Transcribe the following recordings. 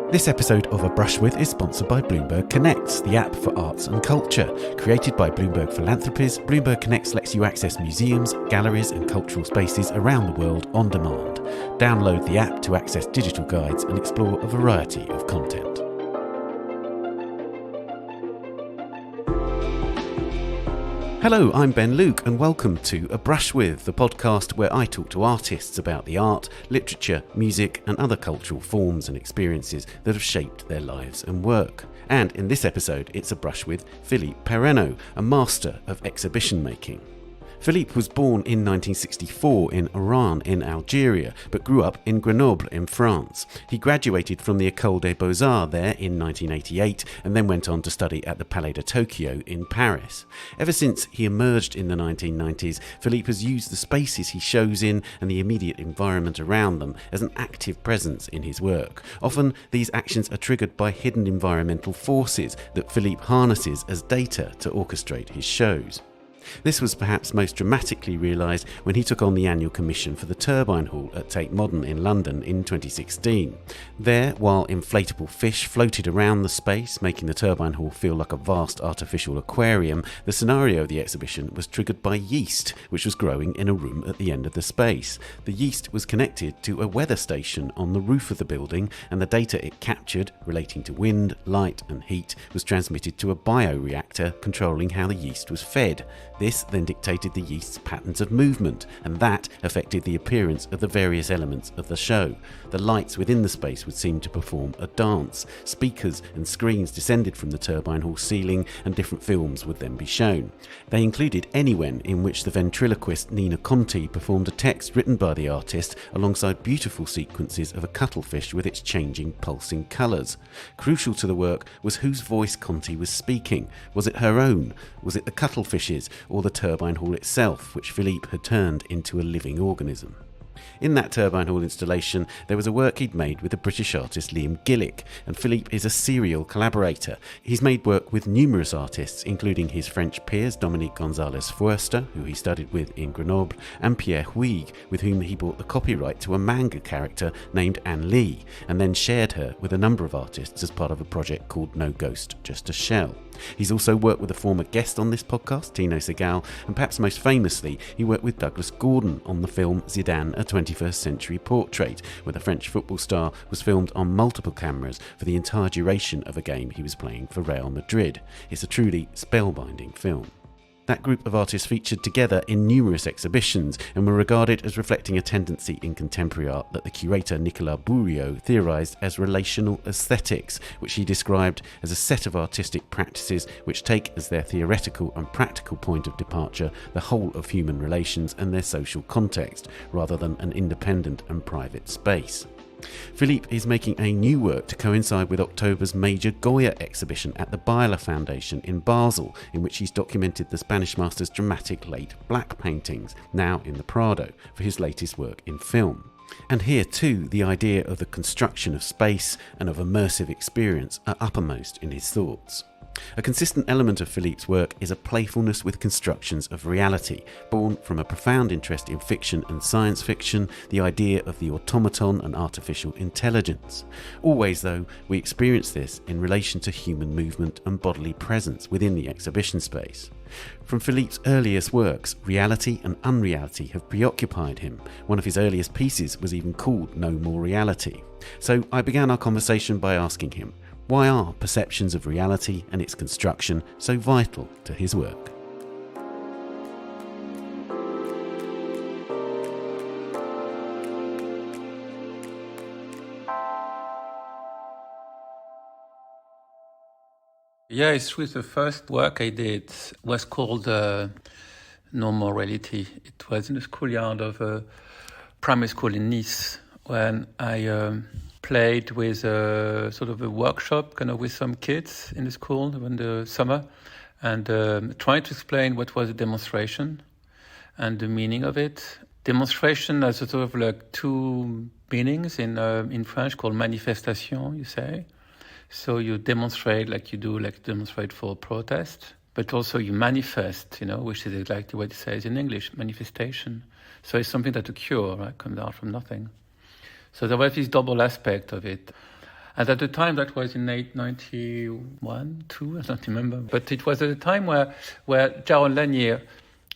This episode of A Brush With is sponsored by Bloomberg Connects, the app for arts and culture. Created by Bloomberg Philanthropies, Bloomberg Connects lets you access museums, galleries and cultural spaces around the world on demand. Download the app to access digital guides and explore a variety of content. Hello, I'm Ben Luke and welcome to A Brush With, the podcast where I talk to artists about the art, literature, music and other cultural forms and experiences that have shaped their lives and work. And in this episode, it's a brush with Philippe Parreno, a master of exhibition making. Philippe was born in 1964 in Oran in Algeria, but grew up in Grenoble in France. He graduated from the École des Beaux-Arts there in 1988 and then went on to study at the Palais de Tokyo in Paris. Ever since he emerged in the 1990s, Philippe has used the spaces he shows in and the immediate environment around them as an active presence in his work. Often these actions are triggered by hidden environmental forces that Philippe harnesses as data to orchestrate his shows. This was perhaps most dramatically realised when he took on the annual commission for the Turbine Hall at Tate Modern in London in 2016. There, while inflatable fish floated around the space, making the Turbine Hall feel like a vast artificial aquarium, the scenario of the exhibition was triggered by yeast, which was growing in a room at the end of the space. The yeast was connected to a weather station on the roof of the building, and the data it captured, relating to wind, light and heat, was transmitted to a bioreactor controlling how the yeast was fed. This then dictated the yeast's patterns of movement, and that affected the appearance of the various elements of the show. The lights within the space would seem to perform a dance. Speakers and screens descended from the Turbine Hall ceiling, and different films would then be shown. They included Inhuman, in which the ventriloquist Nina Conti performed a text written by the artist alongside beautiful sequences of a cuttlefish with its changing, pulsing colours. Crucial to the work was whose voice Conti was speaking. Was it her own? Was it the cuttlefish's? Or the Turbine Hall itself, which Philippe had turned into a living organism. In that Turbine Hall installation, there was a work he'd made with the British artist Liam Gillick, and Philippe is a serial collaborator. He's made work with numerous artists, including his French peers Dominique Gonzalez-Foerster, who he studied with in Grenoble, and Pierre Huyghe, with whom he bought the copyright to a manga character named Anne Lee, and then shared her with a number of artists as part of a project called No Ghost, Just a Shell. He's also worked with a former guest on this podcast, Tino Segal, and perhaps most famously, he worked with Douglas Gordon on the film Zidane, a 21st century portrait, where the French football star was filmed on multiple cameras for the entire duration of a game he was playing for Real Madrid. It's a truly spellbinding film. That group of artists featured together in numerous exhibitions and were regarded as reflecting a tendency in contemporary art that the curator Nicolas Bourriaud theorised as relational aesthetics, which he described as a set of artistic practices which take as their theoretical and practical point of departure the whole of human relations and their social context, rather than an independent and private space. Philippe is making a new work to coincide with October's major Goya exhibition at the Guiller Foundation in Basel, in which he's documented the Spanish master's dramatic late black paintings, now in the Prado, for his latest work in film. And here too, the idea of the construction of space and of immersive experience are uppermost in his thoughts. A consistent element of Philippe's work is a playfulness with constructions of reality, born from a profound interest in fiction and science fiction, the idea of the automaton and artificial intelligence. Always, though, we experience this in relation to human movement and bodily presence within the exhibition space. From Philippe's earliest works, reality and unreality have preoccupied him. One of his earliest pieces was even called No More Reality. So I began our conversation by asking him, why are perceptions of reality and its construction so vital to his work? Yeah, it's true. The first work I did was called No More Reality. It was in the schoolyard of a primary school in Nice when I played with a sort of a workshop kind of with some kids in the school in the summer and trying to explain what was a demonstration and the meaning of it. Demonstration has a sort of like two meanings in French called manifestation, you say. So you demonstrate like you do, like demonstrate for protest, but also you manifest, which is exactly what it says in English, manifestation. So it's something that occurs, right, comes out from nothing. So there was this double aspect of it. And at the time, that was in 1991, 2, I don't remember. But it was at a time where Jaron Lanier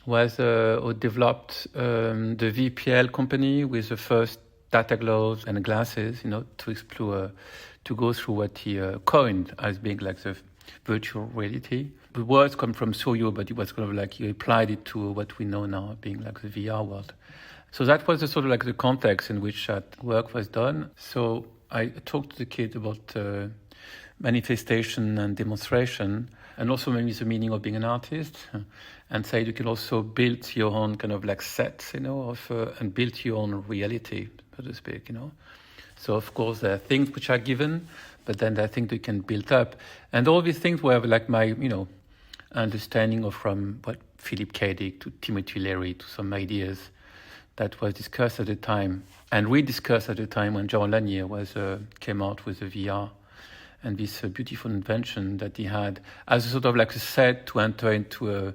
was who developed the VPL company with the first data gloves and glasses, to explore, to go through what he coined as being like the virtual reality. The words come from Suryo, but it was kind of like he applied it to what we know now being like the VR world. So that was the sort of like the context in which that work was done. So I talked to the kids about manifestation and demonstration, and also maybe the meaning of being an artist, and say you can also build your own kind of like set, and build your own reality, so to speak, So of course there are things which are given, but then there are things we can build up. And all these things were like my, understanding of from what Philippe Parreno to Timothy Leary to some ideas that was discussed at the time and rediscussed at the time when Jaron Lanier came out with the VR and this beautiful invention that he had as a sort of like a set to enter into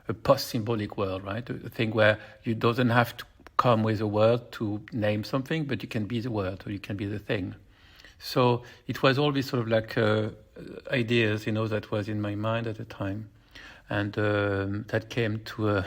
a post-symbolic world, right? A thing where you doesn't have to come with a word to name something, but you can be the word or you can be the thing. So it was all these sort of like ideas, that was in my mind at the time. And that came to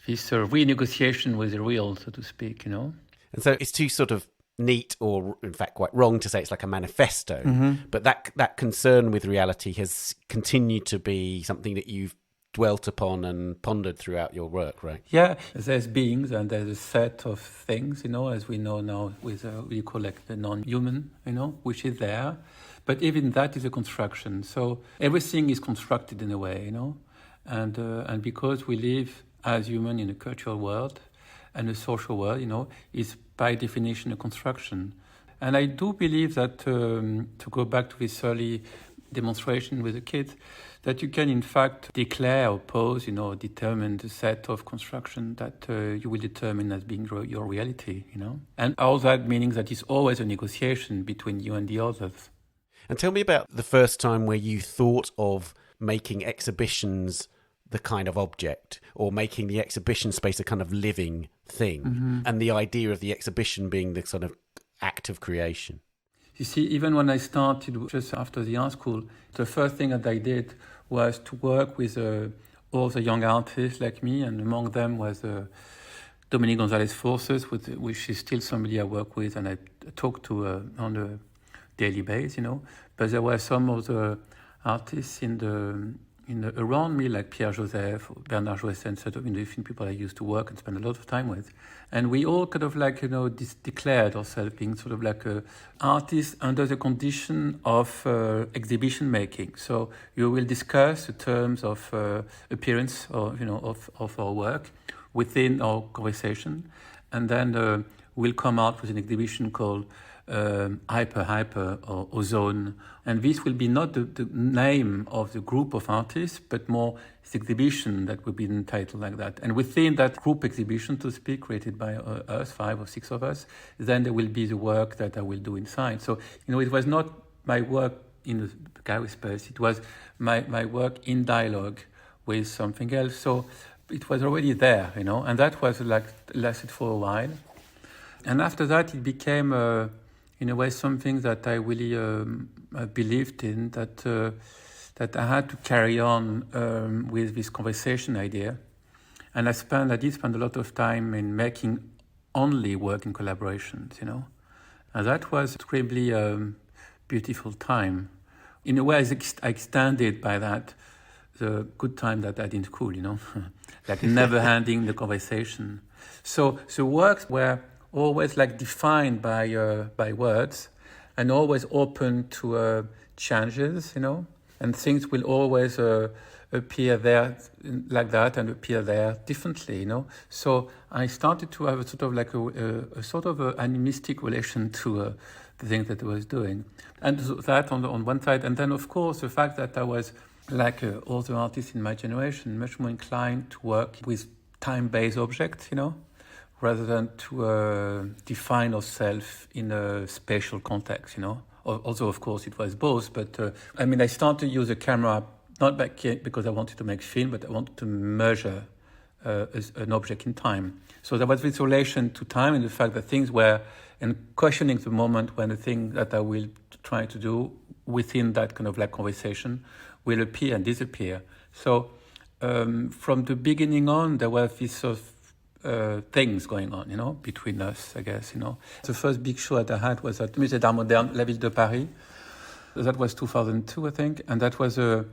this renegotiation with the real, so to speak, And so it's too sort of neat, or in fact quite wrong to say it's like a manifesto, but that concern with reality has continued to be something that you've dwelt upon and pondered throughout your work, right? Yeah, there's beings and there's a set of things, as we know now with what you call like the non-human, which is there. But even that is a construction. So everything is constructed in a way, and because we live as human in a cultural world and a social world, is by definition a construction. And I do believe that, to go back to this early demonstration with the kids, that you can in fact declare or pose, determine the set of construction that you will determine as being your reality, And all that meaning that it's always a negotiation between you and the others. And tell me about the first time where you thought of making exhibitions the kind of object, or making the exhibition space a kind of living thing, and the idea of the exhibition being the sort of act of creation. You see, even when I started just after the art school, the first thing that I did was to work with all the young artists like me, and among them was Dominique Gonzalez Forces, which is still somebody I work with and I talk to on a daily basis, But there were some of the artists around me, like Pierre Joseph, Bernard Joessen, sort of different people I used to work and spend a lot of time with. And we all kind of like, declared ourselves being sort of like artists under the condition of exhibition making. So you will discuss the terms of appearance or, of our work within our conversation. And then we'll come out with an exhibition called Hyper or Ozone. And this will be not the name of the group of artists, but more the exhibition that will be entitled like that. And within that group exhibition, to speak, created by us, 5 or 6 of us, then there will be the work that I will do inside. So, it was not my work in the gallery space, it was my work in dialogue with something else. So it was already there, and that was lasted for a while. And after that, it became, in a way, something that I really believed in, that I had to carry on with this conversation idea. And I did spend a lot of time in making only work in collaborations, And that was incredibly beautiful time. In a way, I extended by that the good time that I had in school, like never handing the conversation. So the works were always defined by words, and always open to changes, and things will always appear there like that and appear there differently, So I started to have a sort of a sort of animistic relation to the things that I was doing, and that on one side, and then of course the fact that I was all the artists in my generation, much more inclined to work with time-based objects, rather than to define ourselves in a spatial context, Although, of course, it was both. But, I started to use a camera, not because I wanted to make film, but I wanted to measure an object in time. So there was this relation to time and the fact that things were, and questioning the moment when the thing that I will try to do within that kind of like conversation will appear and disappear. So from the beginning on, there was this sort of things going on, between us, I guess, The first big show that I had was at Musée d'Art Moderne, La Ville de Paris. That was 2002, I think. And that was a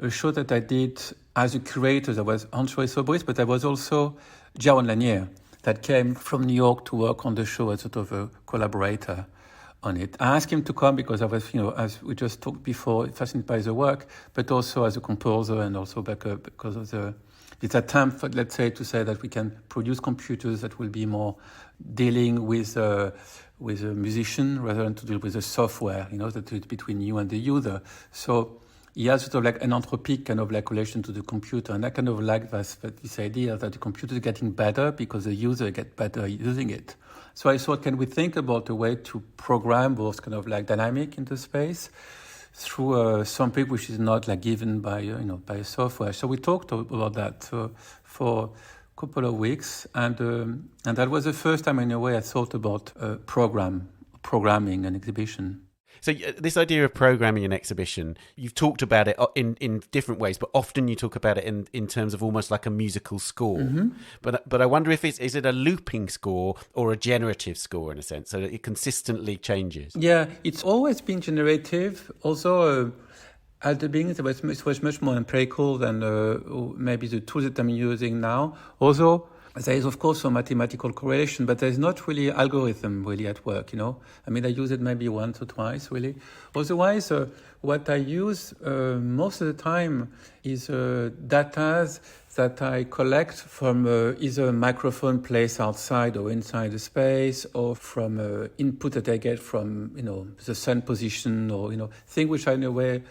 show that I did as a curator. There was André Sobris, but there was also Jaron Lanier that came from New York to work on the show as sort of a collaborator on it. I asked him to come because I was, as we just talked before, fascinated by the work, but also as a composer and also because of this attempt, let's say, to say that we can produce computers that will be more dealing with a musician rather than to deal with the software, that is between you and the user. So he has sort of like an anthropic kind of like relation to the computer, and I kind of like this idea that the computer is getting better because the user gets better using it. So I thought, can we think about a way to program both kind of like dynamic interface through something which is not like given by by software? So we talked about that for a couple of weeks, and that was the first time in a way I thought about programming an exhibition. So this idea of programming an exhibition, you've talked about it in different ways, but often you talk about it in terms of almost like a musical score. Mm-hmm. But I wonder if is it a looping score or a generative score in a sense, so that it consistently changes? Yeah, it's always been generative. Also, at the beginning, it was much more empirical than maybe the tools that I'm using now. Also, there is, of course, some mathematical correlation, but there's not really algorithm really at work, I mean, I use it maybe once or twice, really. Otherwise, what I use most of the time is data that I collect from either a microphone placed outside or inside the space, or from input that I get from, the sun position, or, things which are in a way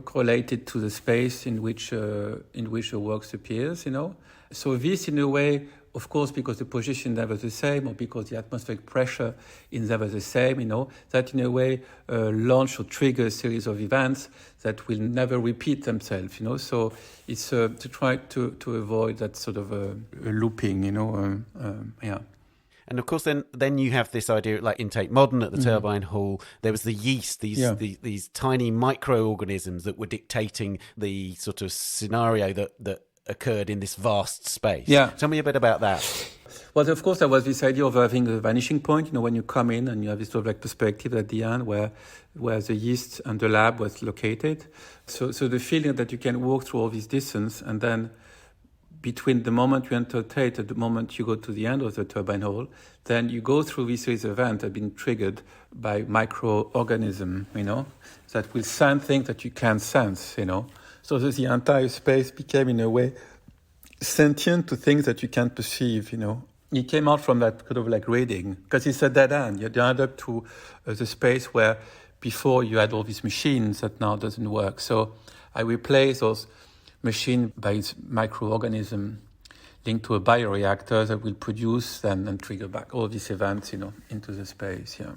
correlated to the space in which the work appears, So this, in a way, of course, because the position never the same, or because the atmospheric pressure is never the same, that in a way launch or trigger a series of events that will never repeat themselves, So it's to try to avoid that sort of a looping, yeah. And of course, then you have this idea, like in Tate Modern at the Turbine Hall, there was the yeast, these tiny microorganisms that were dictating the sort of scenario that occurred in this vast space. Yeah. Tell me a bit about that. Well, of course, there was this idea of having a vanishing point, when you come in and you have this sort of like perspective at the end where the yeast and the lab was located. So the feeling that you can walk through all this distance, and then between the moment you enter Tate and the moment you go to the end of the Turbine Hall, then you go through this series of events that have been triggered by microorganisms, that will send things that you can't sense, So the entire space became, in a way, sentient to things that you can't perceive, It came out from that kind of like reading, because it's a dead end. You end up to the space where before you had all these machines that now doesn't work. So I replaced those machines by microorganism linked to a bioreactor that will produce and trigger back all these events, into the space, yeah.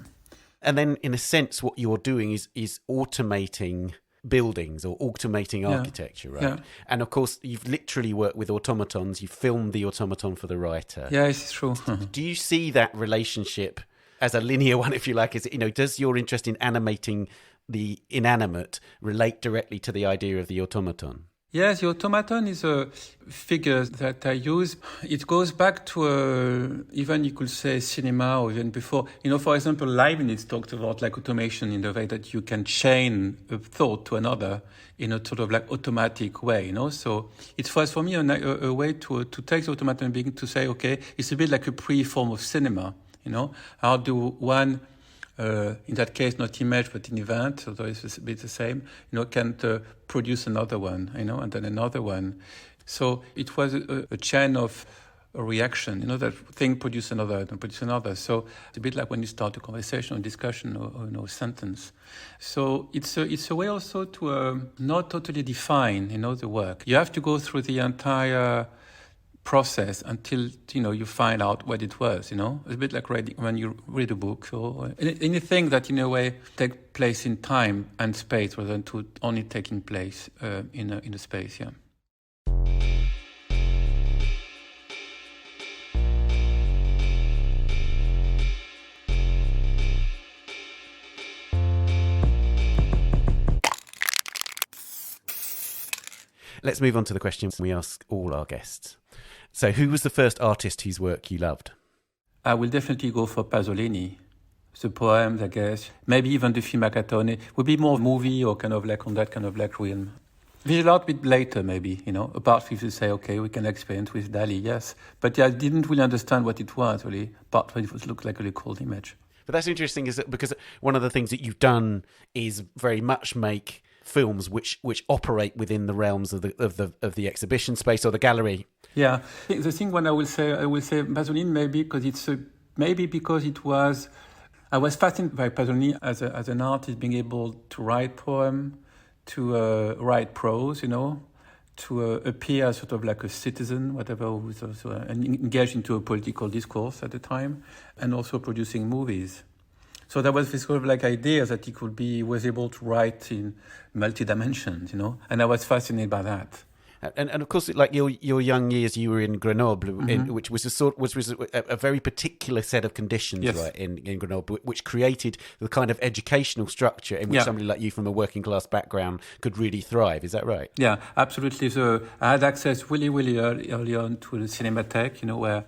And then, in a sense, what you're doing is automating buildings or automating architecture, right? Yeah. And of course, you've literally worked with automatons. You filmed the automaton for the writer. Yeah, it's true. Do you see that relationship as a linear one, if you like? Is it, does your interest in animating the inanimate relate directly to the idea of the automaton? Yes, the automaton is a figure that I use. It goes back to even you could say cinema or even before. For example, Leibniz talked about like automation in the way that you can chain a thought to another in a sort of like automatic way. So it was for me a way to take the automaton and begin to say, okay, it's a bit like a pre-form of cinema. How do one in that case, not image, but an event, although it's a bit the same, can produce another one, and then another one. So it was a chain of a reaction, that thing produce another, and produce another. So it's a bit like when you start a conversation or discussion or sentence. So it's a way also to not totally define, the work. You have to go through the entire process until you find out what it was. It's a bit like reading when you read a book or anything that in a way take place in time and space rather than to only taking place in a space. Yeah. Let's move on to the question we ask all our guests. So who was the first artist whose work you loved? I will definitely go for Pasolini. The poems, I guess. Maybe even the film Acatone. Would be more movie or kind of like on that kind of like realm. Visual art a bit later, maybe, apart from if you say, okay, we can experience with Dali, yes. But I didn't really understand what it was, really, apart from it looked like a really cool image. But that's interesting, is that because one of the things that you've done is very much make films which operate within the realms of the exhibition space or the gallery. Yeah, the thing when I will say Pasolini maybe because it was. I was fascinated by Pasolini as an artist, being able to write poem, to write prose, to appear as sort of like a citizen, whatever, who was also engaged into a political discourse at the time, and also producing movies. So there was this sort of like idea that he was able to write in multi-dimensions, and I was fascinated by that. And of course, like your young years, you were in Grenoble, which was a very particular set of conditions, yes. Right, in Grenoble, which created the kind of educational structure in which somebody like you from a working class background could really thrive. Is that right? Yeah, absolutely. So I had access really, really early on to the Cinematheque, where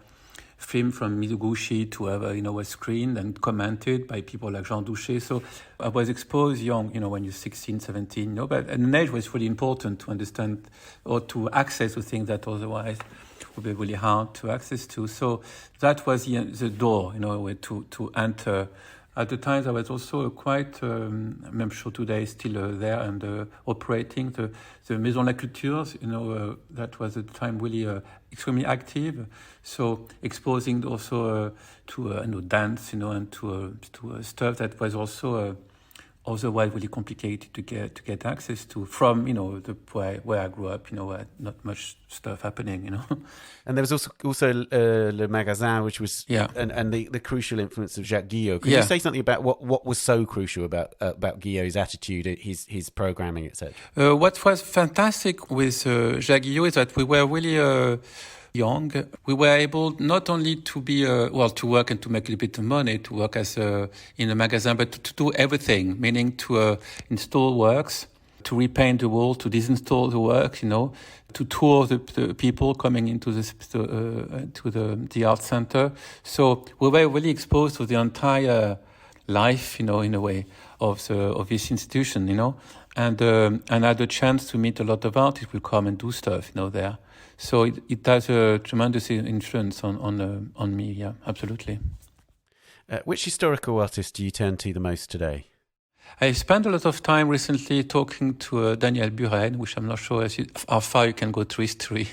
film from Mizoguchi to whoever, was screened and commented by people like Jean Douché. So I was exposed young, when you're 16, 17, but an age was really important to understand or to access to things that otherwise would be really hard to access to. So that was the door, where to enter. At the time, I was also quite, I'm sure today still there and operating the Maison La Culture, that was at the time really extremely active. So exposing also to dance, and to stuff that was also otherwise really complicated to get access to from where I grew up, where not much stuff happening, And there was also Le Magasin, which was and the crucial influence of Jacques Guiller. Could you say something about what was so crucial about Guiller's attitude, his programming, etc.? What was fantastic with Jacques Guiller is that we were really young. We were able not only to be to work and to make a little bit of money, to work as in a magazine, but to do everything, meaning to install works, to repaint the wall, to disinstall the works, to tour the people coming into the art center. So we were really exposed to the entire life, in a way, of this institution, and had the chance to meet a lot of artists who come and do stuff, there. So it has a tremendous influence on me, yeah, absolutely. Which historical artist do you turn to the most today? I spent a lot of time recently talking to Daniel Buren, which I'm not sure how far you can go through history,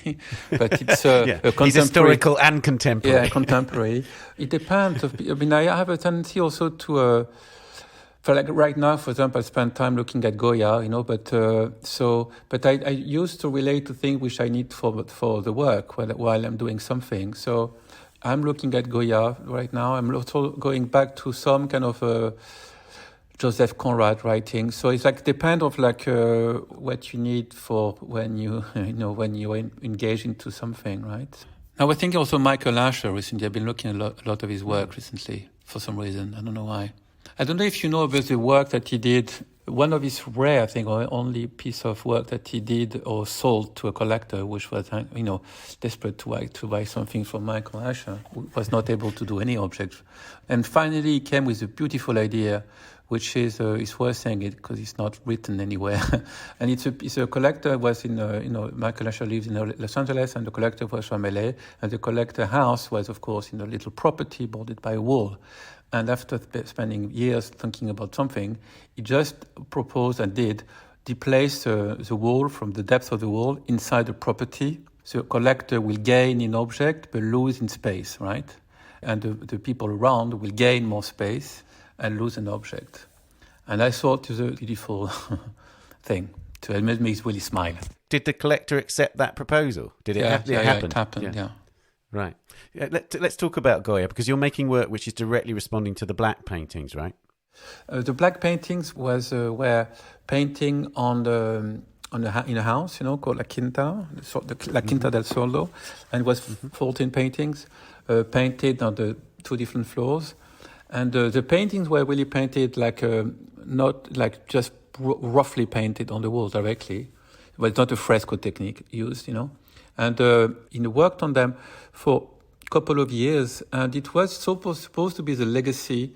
but it's a contemporary. He's historical and contemporary. Yeah, contemporary. It depends. I have a tendency also to... For like right now, for example, I spend time looking at Goya, but I used to relate to things which I need for the work while I'm doing something. So I'm looking at Goya right now. I'm also going back to some kind of Joseph Conrad writing. So it's like depend of like what you need for when you when you engage into something, right? Now I think also Michael Asher recently. I've been looking at a lot of his work recently for some reason. I don't know why. I don't know if you know about the work that he did. One of his rare, I think, or only piece of work that he did or sold to a collector, which was, desperate to buy something from Michael Asher, who was not able to do any object. And finally, he came with a beautiful idea, which is it's worth saying it because it's not written anywhere. And it's a collector was in Michael Asher lives in Los Angeles, and the collector was from LA, and the collector house was, of course, in a little property bordered by a wall. And after spending years thinking about something, he just proposed and did displace the wall from the depth of the wall inside the property. The collector will gain in object but lose in space, right? And the people around will gain more space and lose an object. And I thought it was a beautiful thing. So it made me really smile. Did the collector accept that proposal? Did it happen? Yeah, it happened, yeah. Right. Let's talk about Goya, because you're making work which is directly responding to the black paintings, right? The black paintings were painting in a house, called La Quinta, La Quinta del Sordo, and it was 14 paintings painted on the 2 different floors. And the paintings were really painted not like just roughly painted on the wall directly. but it's not a fresco technique used, And worked on them for a couple of years, and it was supposed to be the legacy,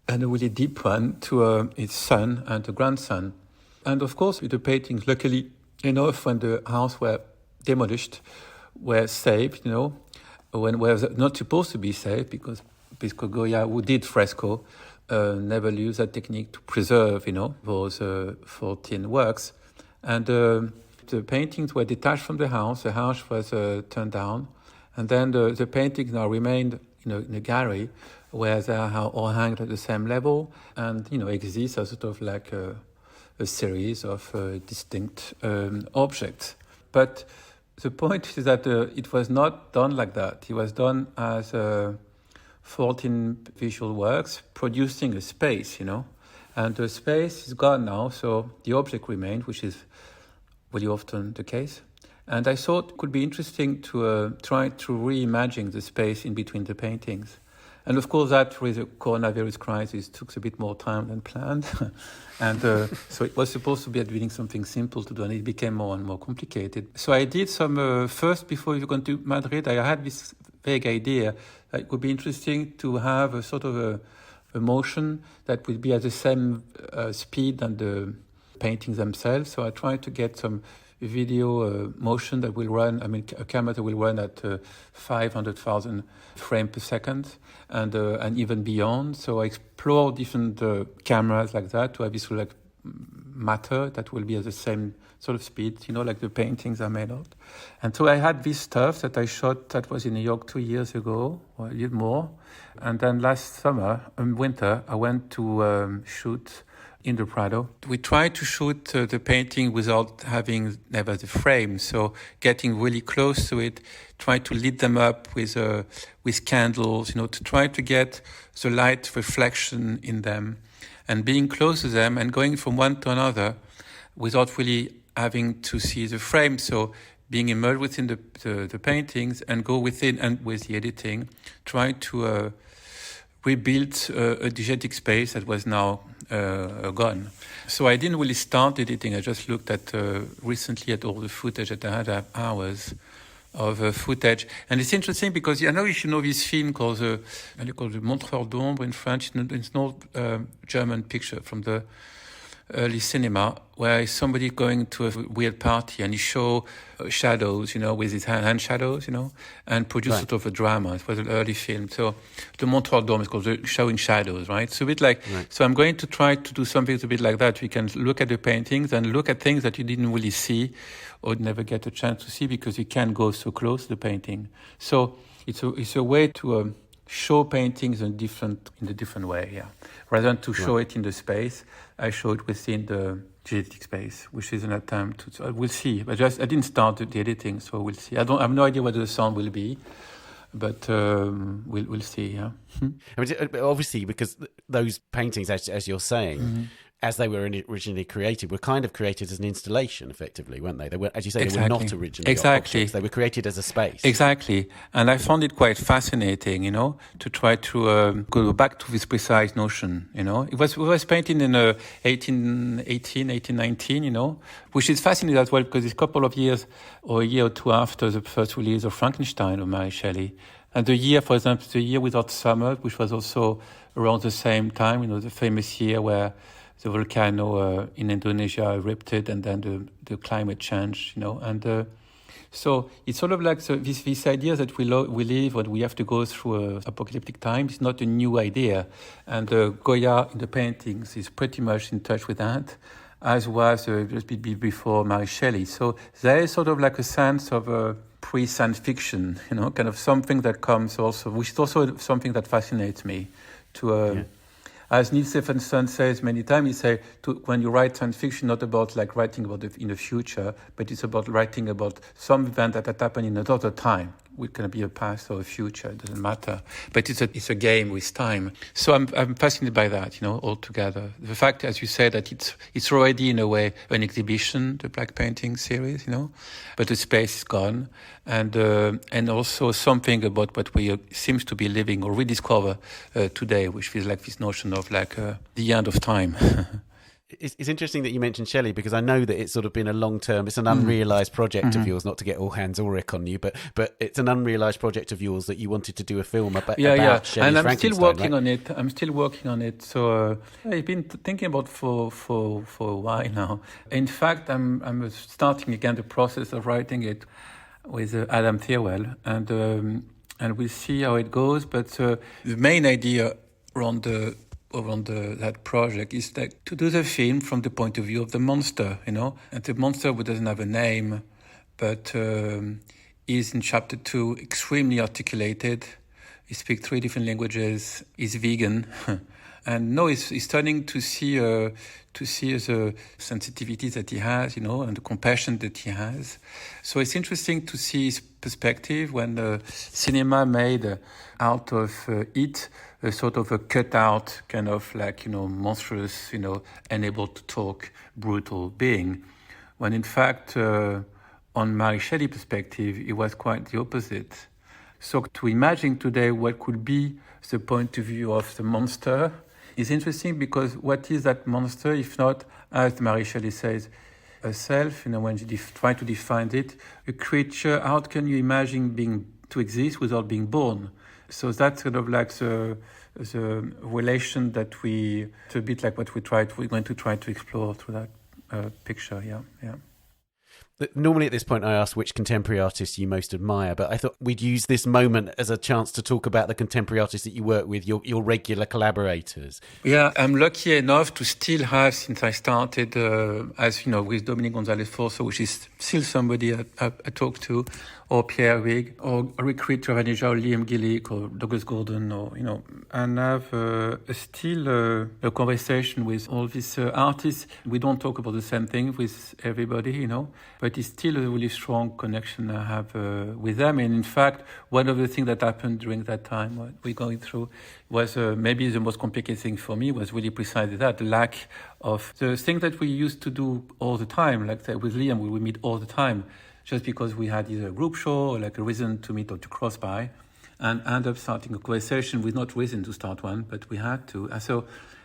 and a really deep one, to his son and the grandson. And of course, with the paintings, luckily enough, when the house were demolished, were saved, when were not supposed to be saved, because Goya, who did fresco, never used that technique to preserve, those 14 works. And the paintings were detached from the house was turned down, and then the paintings now remained, in a gallery, where they are all hanged at the same level, and, exist as sort of like a series of distinct objects. But the point is that it was not done like that. It was done as 14 visual works producing a space, and the space is gone now, so the object remained, which is very often the case. And I thought it could be interesting to try to reimagine the space in between the paintings. And of course, that with the coronavirus crisis took a bit more time than planned. And so it was supposed to be doing something simple to do, and it became more and more complicated. So I did some, first, before you go to Madrid, I had this vague idea that it would be interesting to have a sort of a motion that would be at the same speed than the paintings themselves. So I tried to get some video motion that will run, a camera that will run at 500,000 frames per second and even beyond. So I explored different cameras like that to have this like matter that will be at the same sort of speed, like the paintings are made of. And so I had this stuff that I shot that was in New York 2 years ago, or a little more. And then last summer, winter, I went to shoot in the Prado. We tried to shoot the painting without having never the frame, so getting really close to it, try to lit them up with candles, to try to get the light reflection in them, and being close to them and going from one to another without really having to see the frame. So being immersed within the paintings and go within, and with the editing, try to rebuild a diegetic space that was now gone. So I didn't really start editing. I just looked at recently at all the footage that I had hours of footage. And it's interesting because I know if you know this film called the Monteverde d'Ombre in French. It's an old German picture from the early cinema, where somebody going to a weird party and he show shadows, with his hand shadows, and produce sort of a drama. It was an early film. So the Monteverde d'Ombre is called showing shadows, right? So a bit like, So I'm going to try to do something a bit like that. We can look at the paintings and look at things that you didn't really see or never get a chance to see because you can't go so close to the painting. So it's a way to show paintings in a different way, yeah. Rather than to show it in the space, I show it within the genetic space, which is an attempt to. We'll see. I didn't start the editing, so we'll see. I have no idea what the sound will be, but we'll see. Yeah. Obviously, because those paintings, as you're saying, as they were originally created, were kind of created as an installation, effectively, weren't they? They were, as you say, they were not originally objects. They were created as a space. Exactly. And I found it quite fascinating, to try to go back to this precise notion, It was painted in 1818, 1819, which is fascinating as well because it's a couple of years or a year or two after the first release of Frankenstein of Mary Shelley. And the year, for example, the year without summer, which was also around the same time, the famous year where the volcano in Indonesia erupted, and then the climate change, and so it's sort of like this idea that we live when we have to go through apocalyptic times. It's not a new idea, and Goya in the paintings is pretty much in touch with that, as was just before Mary Shelley. So there is sort of like a sense of pre-science fiction, kind of something that comes also, which is also something that fascinates me to. As Neil Stephenson says many times, he says, when you write science fiction, not about like writing about in the future, but it's about writing about some event that had happened in another time. It can be a past or a future, it doesn't matter. But it's a game with time. So I'm fascinated by that, altogether. The fact, as you said, that it's already in a way an exhibition, the Black Painting series, but the space is gone, and also something about what we seems to be living or rediscover today, which feels like this notion of like the end of time. It's interesting that you mentioned Shelley, because I know that it's sort of been a long-term, it's an unrealised project of yours, not to get all hands Ulrich on you, but it's an unrealised project of yours that you wanted to do a film about Shelley's and I'm Frankenstein, still working right? on it. I'm still working on it. So I've been thinking about for a while now. In fact, I'm starting again the process of writing it with Adam Thirlwell, and we'll see how it goes. But the main idea around that project is that to do the film from the point of view of the monster, and the monster who doesn't have a name, but is in chapter 2 extremely articulated. He speaks 3 different languages. He's vegan, and he's starting to see the sensitivity that he has, and the compassion that he has. So it's interesting to see his perspective when the cinema made out of it a sort of a cut-out kind of monstrous, unable to talk, brutal being, when in fact, on Mary Shelley's perspective, it was quite the opposite. So to imagine today what could be the point of view of the monster is interesting, because what is that monster if not, as Mary Shelley says herself, when she try to define it, a creature, how can you imagine to exist without being born? So that's kind of like the relation that it's a bit like what we're going to try to explore through that picture. Yeah. Normally at this point I ask which contemporary artists you most admire, but I thought we'd use this moment as a chance to talk about the contemporary artists that you work with, your regular collaborators. Yeah, I'm lucky enough to still have, since I started, with Dominique Gonzalez-Forso, which is still somebody I talk to, or Pierre Wig, or Recruit Travanija, or Liam Gillick, or Douglas Gordon, and I have still a conversation with all these artists. We don't talk about the same thing with everybody, but it's still a really strong connection I have with them. And in fact, one of the things that happened during that time, what we're going through, was maybe the most complicated thing for me was really precisely that, the lack of the thing that we used to do all the time, like say, with Liam, we would meet all the time, just because we had either a group show or like a reason to meet or to cross by, and end up starting a conversation with not reason to start one, but we had to.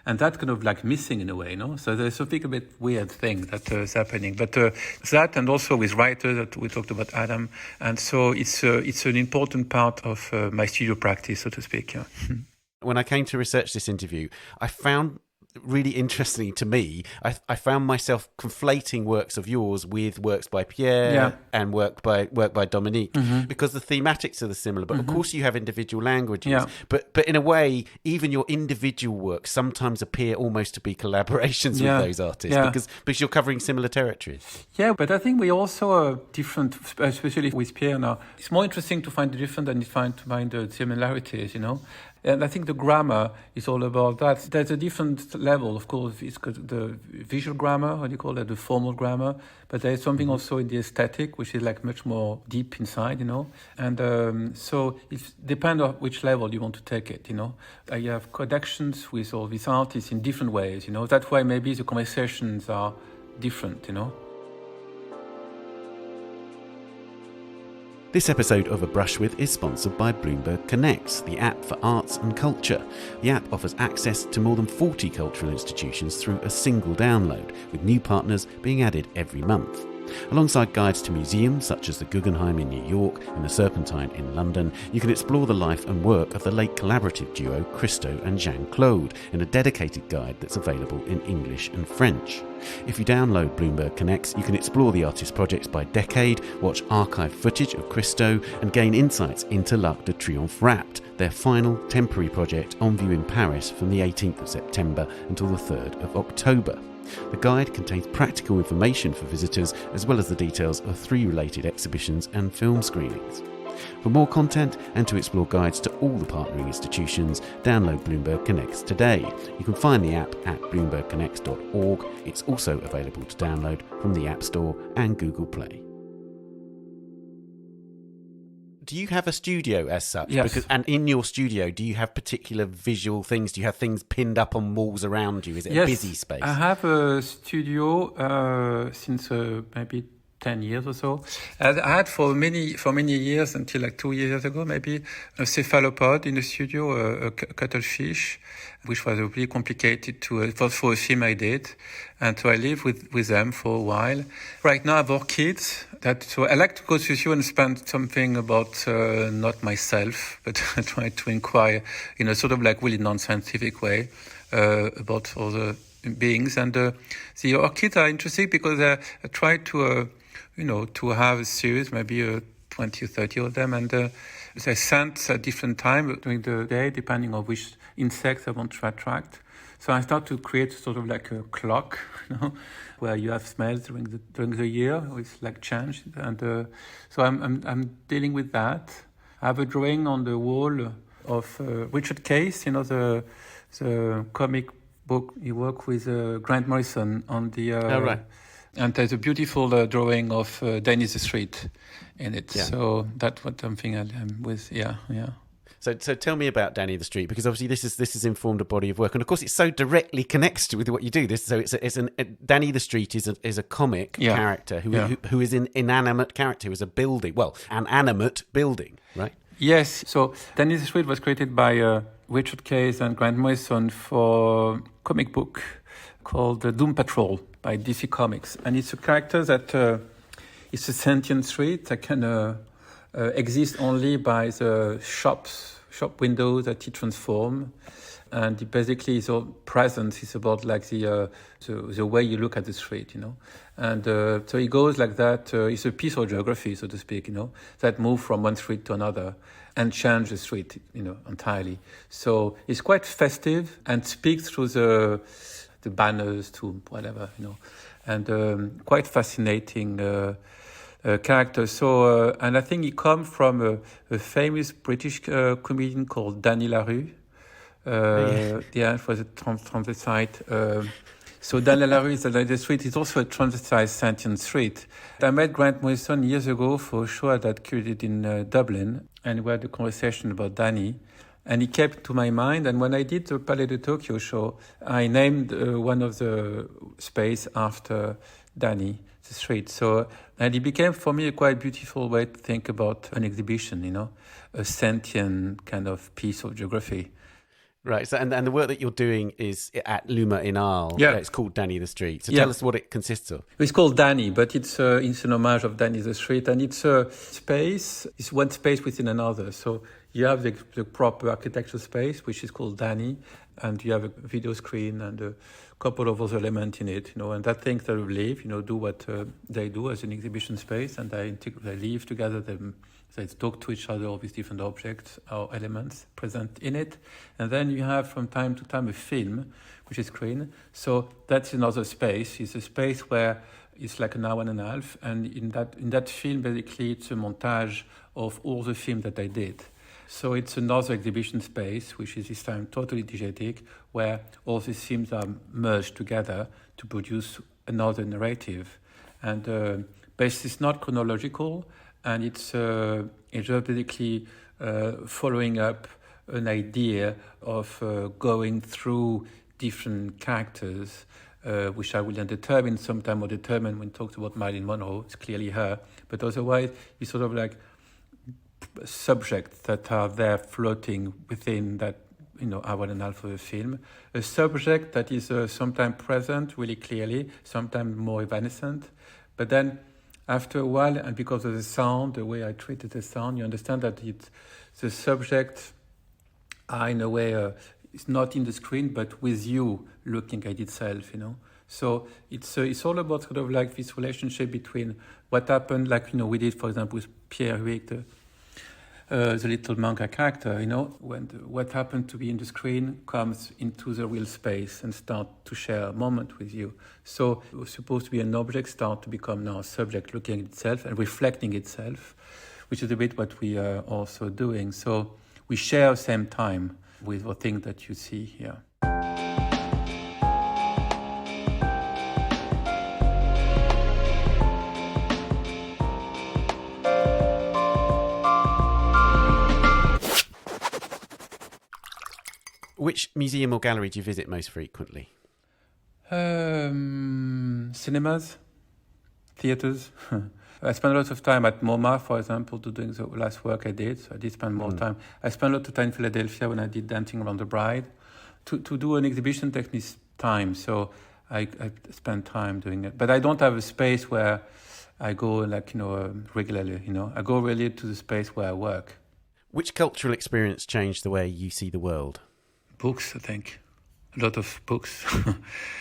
And that kind of like missing in a way, So there's a bit weird thing that is happening. But that, and also with writers that we talked about, Adam. And so it's an important part of my studio practice, so to speak. Yeah. When I came to research this interview, I found really interesting to me, I found myself conflating works of yours with works by Pierre and work by Dominique, because the thematics are similar, but of course you have individual languages, but in a way even your individual works sometimes appear almost to be collaborations with those artists, because you're covering similar territories. Yeah, but I think we also are different, especially with Pierre now. It's more interesting to find the different than to find the similarities, And I think the grammar is all about that. There's a different level, of course. It's the visual grammar, what do you call it, the formal grammar. But there's something also in the aesthetic, which is like much more deep inside, And so it depends on which level you want to take it, I have connections with all these artists in different ways, That's why maybe the conversations are different, This episode of A Brush With is sponsored by Bloomberg Connects, the app for arts and culture. The app offers access to more than 40 cultural institutions through a single download, with new partners being added every month. Alongside guides to museums such as the Guggenheim in New York and the Serpentine in London, you can explore the life and work of the late collaborative duo Christo and Jean-Claude in a dedicated guide that's available in English and French. If you download Bloomberg Connects, you can explore the artist's projects by decade, watch archived footage of Christo, and gain insights into L'Arc de Triomphe Wrapped, their final temporary project on view in Paris from the 18th of September until the 3rd of October. The guide contains practical information for visitors, as well as the details of 3 related exhibitions and film screenings. For more content and to explore guides to all the partnering institutions, download Bloomberg Connects today. You can find the app at bloombergconnects.org. It's also available to download from the App Store and Google Play. Do you have a studio as such? Yes. And in your studio, do you have particular visual things? Do you have things pinned up on walls around you? Is it a busy space? I have a studio since maybe 10 years or so. And I had for many years, until like 2 years ago, maybe, a cephalopod in the studio, a cuttlefish, which was really complicated it was for a film I did. And so I lived with them for a while. Right now I have orchids. So I like to go to the studio and spend something about, not myself, but I try to inquire in a sort of like really non-scientific way, about other beings. And the orchids are interesting because I try to, to have a series, maybe 20 or 30 of them, and they scent at different time during the day, depending on which insects I want to attract. So I start to create sort of like a clock, where you have smells during the year, with like change. And so I'm dealing with that. I have a drawing on the wall of Richard Case, the comic book. He worked with Grant Morrison on the. Oh, right. And there's a beautiful drawing of Danny the Street in it. Yeah. So that's what something I'm with. Yeah. So tell me about Danny the Street, because obviously this has informed a body of work, and of course it's so directly connected with what you do. Danny the Street is a comic character who is an inanimate character, who is a building, an animate building, right? Yes. So Danny the Street was created by Richard Case and Grant Morrison for a comic book called Doom Patrol by DC Comics, and it's a character that it's a sentient street that can exist only by the shop windows that he transforms, and he basically his whole presence is about like the way you look at the street, and so he goes like that. It's a piece of geography, so to speak, that move from one street to another and change the street, entirely. So it's quite festive and speaks through the banners to whatever, and quite fascinating. Character. So, and I think he comes from a famous British comedian called Danny LaRue. It was a transvestite. So Danny LaRue is the street. It's also a transvestite sentient street. I met Grant Morrison years ago for a show that curated in Dublin, and we had a conversation about Danny. And he kept to my mind. And when I did the Palais de Tokyo show, I named one of the space after Danny, the street. So, and it became for me a quite beautiful way to think about an exhibition, a sentient kind of piece of geography. Right. So, and the work that you're doing is at Luma in Arles. Yeah. It's called Danny the Street. So tell us what it consists of. It's called Danny, but it's an homage of Danny the Street, and it's a space. It's one space within another. So you have the proper architectural space, which is called Danny, and you have a video screen and a couple of other elements in it, and that things that live, do what they do as an exhibition space, and they live together. They talk to each other, all these different objects or elements present in it. And then you have from time to time a film, which is screen. So that's another space. It's a space where it's like an hour and a half. And in that film, basically, it's a montage of all the films that I did. So it's another exhibition space, which is this time totally diegetic, where all these films are merged together to produce another narrative. And it's not chronological, and it's just basically following up an idea of going through different characters, which I will then determine sometime or determine when talks about Marilyn Monroe. It's clearly her, but otherwise it's sort of like subjects that are there floating within that hour and a half of a film. A subject that is sometimes present really clearly, sometimes more evanescent, but then after a while, and because of the sound, the way I treated the sound, you understand that the subject are in a way it's not in the screen, but with you looking at itself, So it's all about sort of like this relationship between what happened, like we did, for example, with Pierre Huic, the little manga character, when what happened to be in the screen comes into the real space and start to share a moment with you. So it was supposed to be an object, start to become now a subject looking at itself and reflecting itself, which is a bit what we are also doing. So we share the same time with the thing that you see here. Which museum or gallery do you visit most frequently? Cinemas. theaters. I spent a lot of time at MoMA, for example, doing the last work I did. So I did spend more time. I spent a lot of time in Philadelphia when I did Dancing Around the Bride. To do an exhibition takes me time, so I spend time doing it. But I don't have a space where I go regularly. I go really to the space where I work. Which cultural experience changed the way you see the world? Books, I think. A lot of books.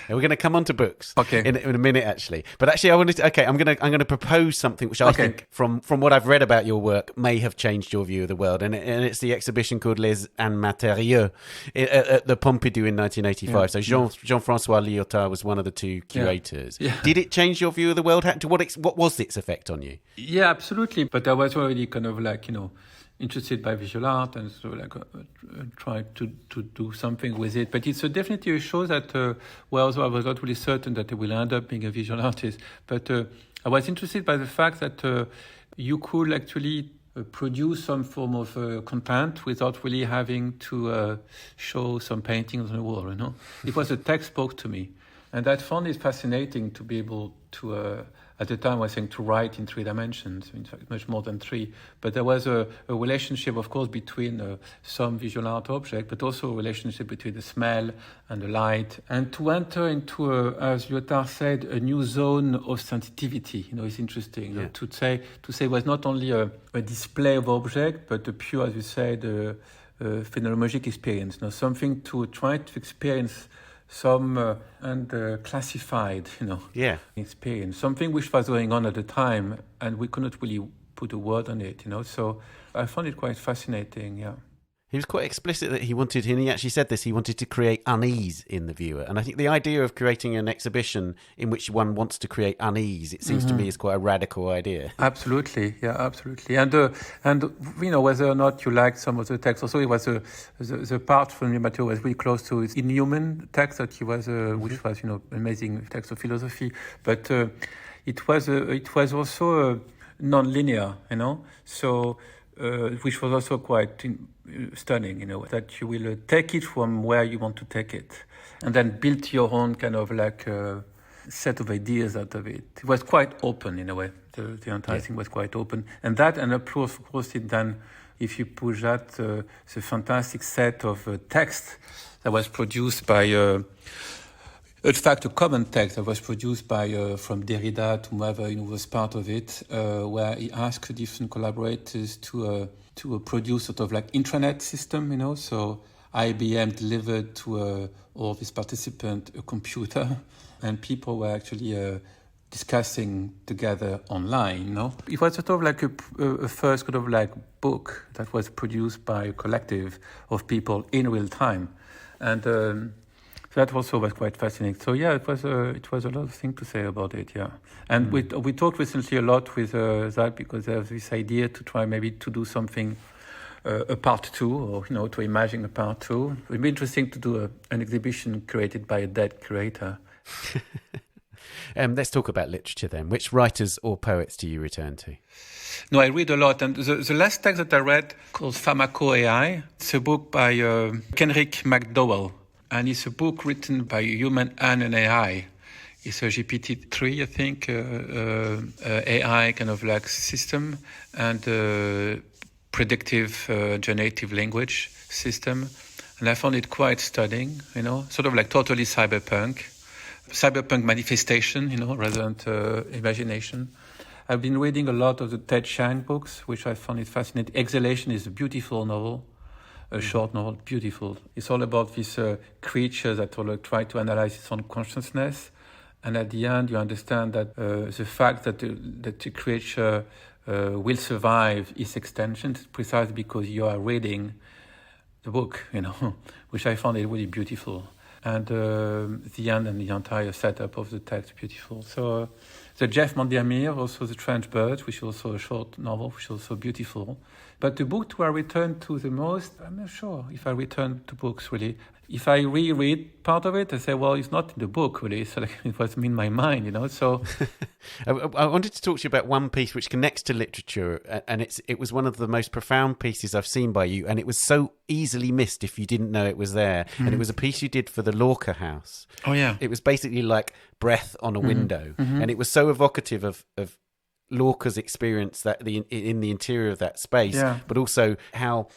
We're going to come on to books in a minute, actually. But actually, I'm going to propose something which I think, from what I've read about your work, may have changed your view of the world. And it's the exhibition called Les Anmatérieux at the Pompidou in 1985. Yeah. So Jean-François Lyotard was one of the two curators. Yeah. Did it change your view of the world? What was its effect on you? Yeah, absolutely. But I was already kind of interested by visual art and so tried to do something with it. But it's definitely a show that, although I was not really certain that I will end up being a visual artist, but I was interested by the fact that you could actually produce some form of content without really having to show some paintings on the wall, It was a textbook to me. And I found it fascinating to be able to, at the time I was saying to write in 3 dimensions, in fact much more than 3. But there was a relationship, of course, between some visual art object, but also a relationship between the smell and the light. And to enter into, as Lyotard said, a new zone of sensitivity, it's interesting. Yeah. To say it was not only a display of object, but a pure, as you said, phenomenologic experience. Something to try to experience some classified, experience, something which was going on at the time, and we couldn't really put a word on it, So I found it quite fascinating, yeah. He was quite explicit that and he actually said this, he wanted to create unease in the viewer. And I think the idea of creating an exhibition in which one wants to create unease, it seems to me is quite a radical idea. Absolutely, yeah, absolutely. And whether or not you like some of the text, also it was the part from the material was really close to his Inhuman text that he was, which was, amazing text of philosophy. But it was also non-linear, so... which was also quite stunning, that you will take it from where you want to take it and then build your own kind of set of ideas out of it. It was quite open in a way. The entire thing was quite open. And of course, it then, if you push that, the fantastic set of text that was produced by... in fact, a common text that was produced by from Derrida to whoever was part of it, where he asked different collaborators to produce sort of intranet system, So IBM delivered to all these participants a computer, and people were actually discussing together online. It was sort of a first kind of book that was produced by a collective of people in real time, and. That also was quite fascinating. So yeah, it was a lot of things to say about it. Yeah, and we talked recently a lot with that because there's this idea to try maybe to do something, a part 2, or to imagine a part 2. It'd be interesting to do an exhibition created by a dead curator. Let's talk about literature then. Which writers or poets do you return to? No, I read a lot, and the last text that I read called Pharmaco AI. It's a book by Kenrick McDowell. And it's a book written by a human and an AI. It's a GPT-3, I think, AI kind of system and predictive generative language system. And I found it quite stunning, sort of totally cyberpunk manifestation, rather than imagination. I've been reading a lot of the Ted Chiang books, which I found it fascinating. Exhalation is a beautiful novel. A short novel, beautiful. It's all about this creature that try to analyze its own consciousness, and at the end you understand that the fact that the creature will survive its extension is precisely because you are reading the book, which I found it really beautiful. And the end and the entire setup of the text beautiful. So the Jeff Mondiamir, also The Trench Bird, which is also a short novel, which is also beautiful. But the book I return to the most, I'm not sure if I return to books really. If I reread part of it, I say, well, it's not in the book really. So like, it was in my mind, So I wanted to talk to you about one piece which connects to literature, and it was one of the most profound pieces I've seen by you, and it was so easily missed if you didn't know it was there. And it was a piece you did for the Lorca House. Oh yeah, it was basically like breath on a window, and it was so evocative of Lorca's experience in the interior of that space, but also how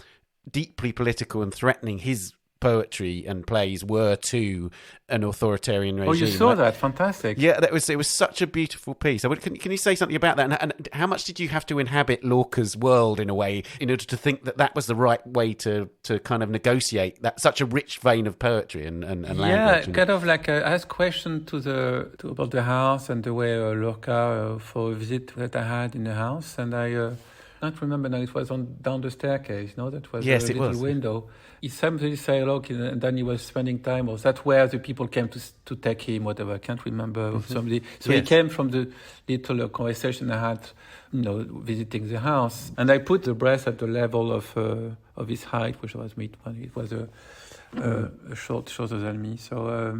deeply political and threatening his poetry and plays were to an authoritarian regime. Oh, you saw that? Fantastic. Yeah, it was such a beautiful piece. Can you say something about that? And how much did you have to inhabit Lorca's world in a way in order to think that was the right way to kind of negotiate that such a rich vein of poetry and language? Yeah, kind of like I asked questions about the house and the way Lorca for a visit that I had in the house, and I can't remember now. It was down the staircase. That was a little window. He somebody said, "Look," and then he was spending time. Or that's where the people came to take him. Whatever, I can't remember somebody. So he came from the little conversation I had, visiting the house, and I put the breast at the level of his height, which was mid-1. It was a shorter than me. So,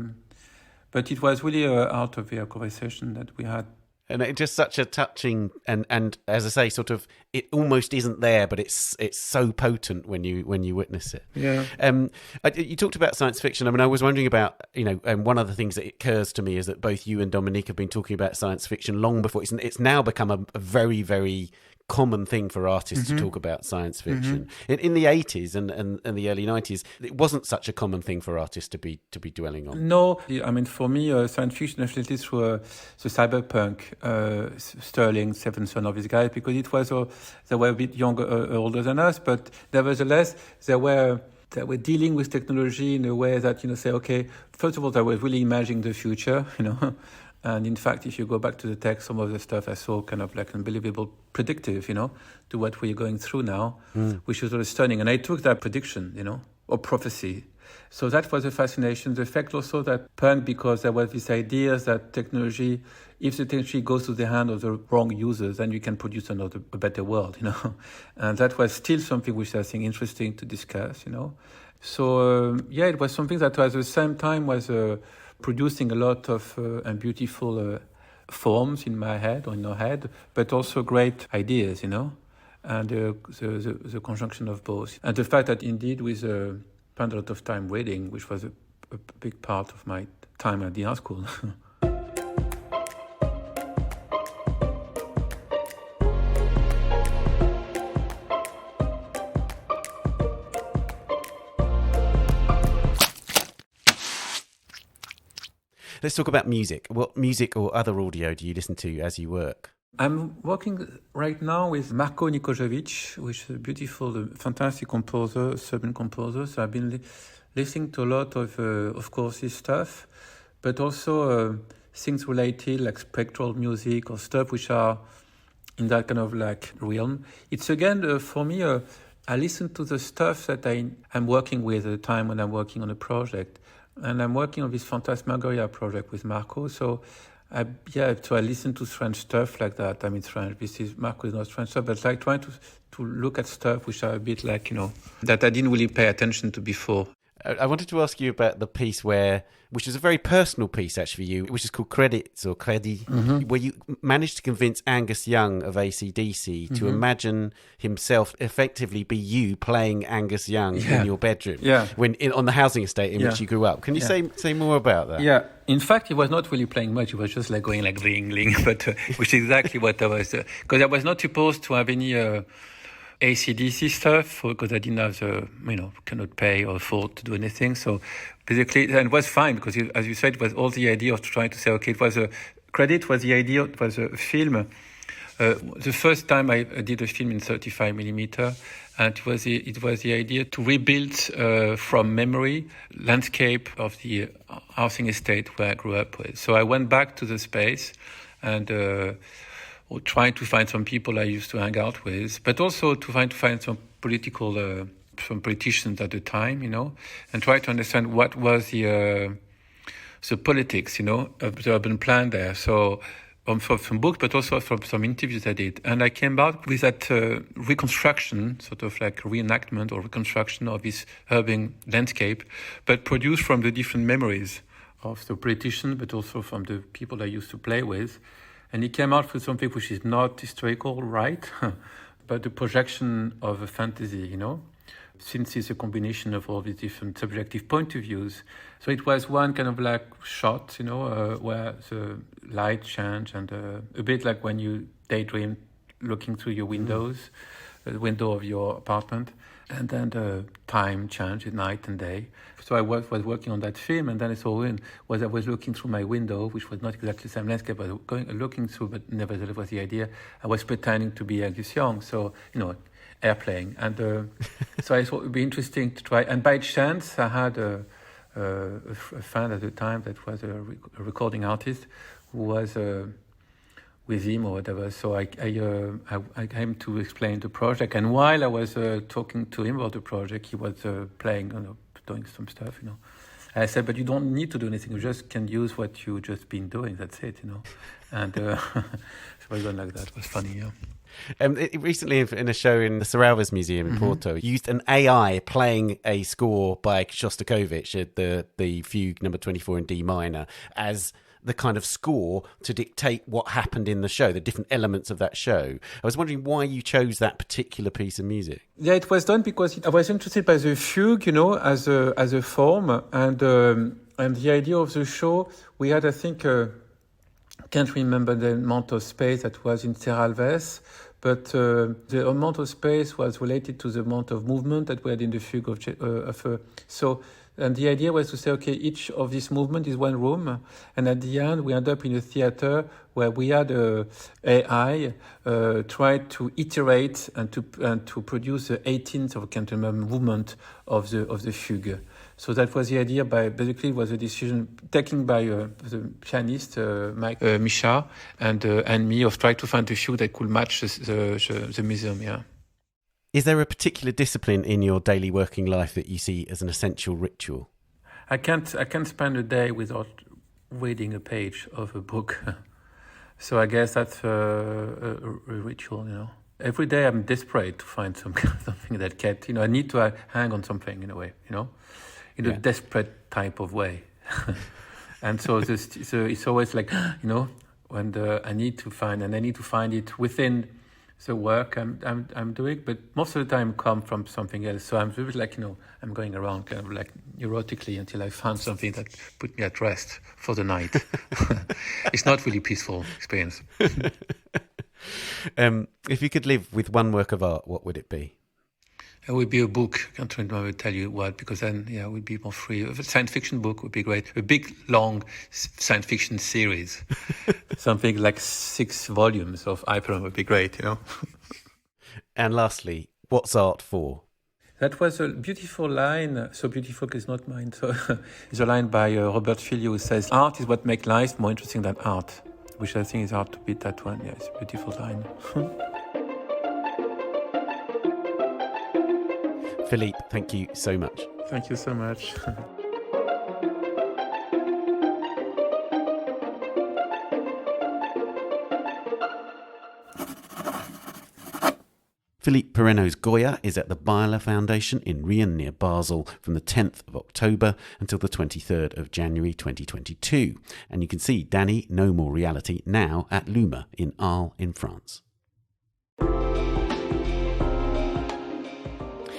but it was really out of the conversation that we had. And it's just such a touching and as I say, sort of, it almost isn't there, but it's so potent when you witness it. Yeah. You talked about science fiction. I mean, I was wondering about, and one of the things that occurs to me is that both you and Dominique have been talking about science fiction long before. It's now become a very, very common thing for artists to talk about science fiction. In the 80s and the early 90s, it wasn't such a common thing for artists to be dwelling on. No, I mean, for me, science fiction definitely through the cyberpunk, Sterling, Stephenson, of these guys, because it was they were a bit younger, older than us, but nevertheless, they were dealing with technology in a way that, say, okay, first of all, they were really imagining the future, And in fact, if you go back to the text, some of the stuff I saw kind of like unbelievable predictive, to what we're going through now, which was really stunning. And I took that prediction, or prophecy. So that was a fascination. The fact also that punk, because there was this idea that technology, if the technology goes to the hand of the wrong users, then you can produce a better world, And that was still something which I think interesting to discuss, So, it was something that was at the same time was producing a lot of and beautiful forms in my head or in our head, but also great ideas, and the conjunction of both. And the fact that indeed we spent a lot of time reading, which was a big part of my time at the art school. Let's talk about music. What music or other audio do you listen to as you work? I'm working right now with Marko Nikojevic, which is a beautiful, fantastic composer, Serbian composer. So I've been listening to a lot of course, his stuff, but also things related like spectral music or stuff which are in that kind of like realm. It's again, for me, I listen to the stuff that I'm working with at the time when I'm working on a project. And I'm working on this Phantasmagoria project with Marko. So I listen to strange stuff like that. I mean, strange. Marko is not strange stuff, but like trying to look at stuff which are a bit like, that I didn't really pay attention to before. I wanted to ask you about the piece which is a very personal piece actually for you, which is called Credits or Credit, where you managed to convince Angus Young of AC/DC to imagine himself effectively be you playing Angus Young in your bedroom on the housing estate in which you grew up. Can you say more about that? Yeah. In fact, he was not really playing much. He was just like going like ling, ling, but which is exactly what I was, because I was not supposed to have any AC/DC stuff because I didn't have cannot pay or afford to do anything. So basically, and it was fine because, as you said, it was all the idea of trying to say, okay, it was the idea, it was a film. The first time I did a film in 35mm, and it was the idea to rebuild from memory landscape of the housing estate where I grew up with. So I went back to the space and or trying to find some people I used to hang out with, but also to find some some politicians at the time, and try to understand what was the politics, of the urban plan there. So from some books, but also from some interviews I did. And I came out with that reconstruction, sort of like reenactment or reconstruction of this urban landscape, but produced from the different memories of the politicians, but also from the people I used to play with. And it came out with something which is not historical, right? But the projection of a fantasy, since it's a combination of all these different subjective point of views. So it was one kind of like shot, where the light changed, and a bit like when you daydream looking through your windows, the window of your apartment, and then the time changed, night and day. So I was working on that film, and then I saw I was looking through my window, which was not exactly the same landscape I was looking through, but nevertheless was the idea. I was pretending to be Angus Young, so, airplaying. And so I thought it would be interesting to try. And by chance, I had a friend at the time that was a recording artist who was with him or whatever. So I came to explain the project. And while I was talking to him about the project, he was playing, doing some stuff, I said, but you don't need to do anything. You just can use what you just been doing. That's it, And so I went like that. It was funny, yeah. Recently, in a show in the Serralves Museum in Porto, you used an AI playing a score by Shostakovich, the Fugue number 24 in D minor, as the kind of score to dictate what happened in the show, the different elements of that show. I was wondering why you chose that particular piece of music. Yeah, it was done because I was interested by the fugue, as a form, and the idea of the show. We had, I think, can't remember the amount of space that was in Serralves, but the amount of space was related to the amount of movement that we had in the fugue and the idea was to say, okay, each of this movement is one room, and at the end we end up in a theater where we had AI try to iterate and to produce the 18th of a can't remember movement of the fugue. So that was the idea. Basically, it was a decision taken by the pianist Mike Misha and me of trying to find a fugue that could match the museum. Yeah. Is there a particular discipline in your daily working life that you see as an essential ritual? I can't spend a day without reading a page of a book. So I guess that's a ritual, Every day I'm desperate to find something that kept, I need to hang on something in a way, in a desperate type of way. And so it's always like, when I need to find it within the work I'm doing, but most of the time come from something else. So I'm a bit like, I'm going around kind of like neurotically until I found something that put me at rest for the night. It's not really peaceful experience. If you could live with one work of art, what would it be? It would be a book. I can't remember tell you what, because then, it would be more free. A science fiction book would be great. A big, long science fiction series. Something like 6 volumes of Hyperion would be great, And lastly, what's art for? That was a beautiful line, so beautiful because it's not mine. So it's a line by Robert Filliou who says, art is what makes life more interesting than art, which I think is hard to beat that one. Yeah, it's a beautiful line. Philippe, thank you so much. Thank you so much. Philippe Parreno's Goya is at the Guiller Foundation in Rien near Basel from the 10th of October until the 23rd of January 2022. And you can see Danny No More Reality now at Luma in Arles in France.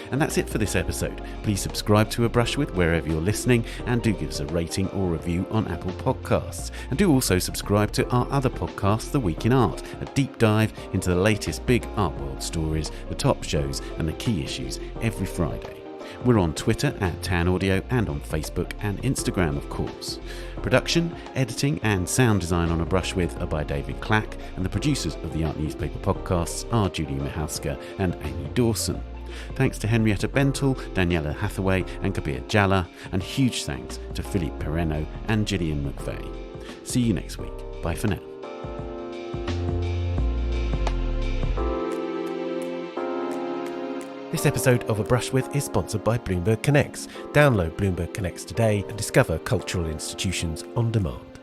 And that's it for this episode. Please subscribe to A Brush With wherever you're listening, and do give us a rating or review on Apple Podcasts. And do also subscribe to our other podcast, The Week in Art, a deep dive into the latest big art world stories, the top shows and the key issues every Friday. We're on Twitter at Tan Audio and on Facebook and Instagram, of course. Production, editing and sound design on A Brush With are by David Clack, and the producers of the Art Newspaper podcasts are Julia Michalska and Amy Dawson. Thanks to Henrietta Bentel, Daniela Hathaway and Kabir Jalla, and huge thanks to Philippe Parreno and Gillian McVeigh. See you next week. Bye for now. This episode of A Brush With is sponsored by Bloomberg Connects. Download Bloomberg Connects today and discover cultural institutions on demand.